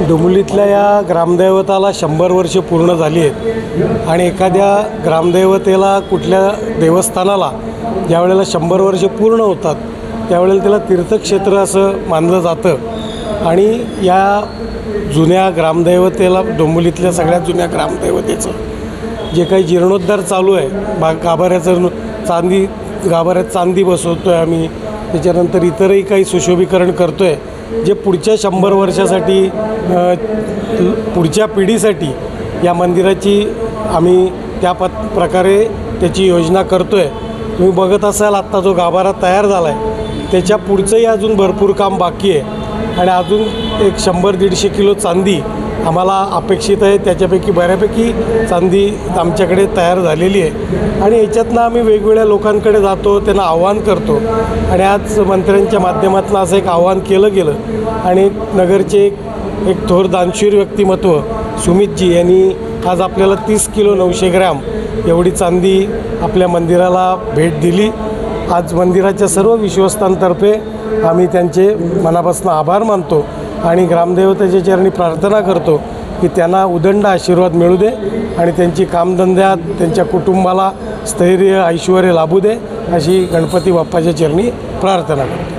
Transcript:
डोंबिवलीतल्या या ग्रामदैवताला 100 वर्ष पूर्ण झाली आहेत आणि एखाद्या ग्रामदैवतेला कुठल्या देवस्थानाला ज्यावेळेला 100 वर्ष पूर्ण होतात त्यावेळेला त्याला तीर्थक्षेत्र असं मानलं जातं। आणि या जुन्या ग्रामदैवतेला डोंबिवलीतल्या सगळ्यात जुन्या ग्रामदैवतेचं जे काही जीर्णोद्धार चालू आहे, गाभाऱ्यात चांदी बसवतो आहे आम्ही, त्याच्यानंतर इतरही काही सुशोभीकरण करतो आहे जे पुढच्या 100 वर्षासाठी पुढच्या पिढीसाठी या मंदिराची आम्ही त्या प्रकारे त्याची योजना करतो आहे। तुम्ही बघत असाल आत्ता जो गाभारा तयार झाला आहे त्याच्या पुढचंही अजून भरपूर काम बाकी आहे आणि अजून एक 100-150 किलो चांदी आम्हाला अपेक्षित आहे। त्याच्यापैकी बऱ्यापैकी चांदी आमच्याकडे तयार झालेली आहे आणि याच्यातनं आम्ही वेगवेगळ्या लोकांकडे जातो, त्यांना आव्हान करतो आणि आज मंत्र्यांच्या माध्यमातून असं एक आव्हान केलं गेलं आणि नगरचे एक थोर दानशूर व्यक्तिमत्व सुमितजी यांनी आज आपल्याला 30 किलो 900 ग्रॅम एवढी चांदी आपल्या मंदिराला भेट दिली। आज मंदिराच्या सर्व विश्वस्तांतर्फे आम्ही त्यांचे मनापासून आभार मानतो आणि ग्रामदेवतेच्या चरणी प्रार्थना करतो की त्यांना उदंड आशीर्वाद मिळू दे आणि त्यांची कामधंद्यात त्यांच्या कुटुंबाला स्थैर्य ऐश्वर्य लाभू दे अशी गणपती बाप्पाच्या चरणी प्रार्थना करतो।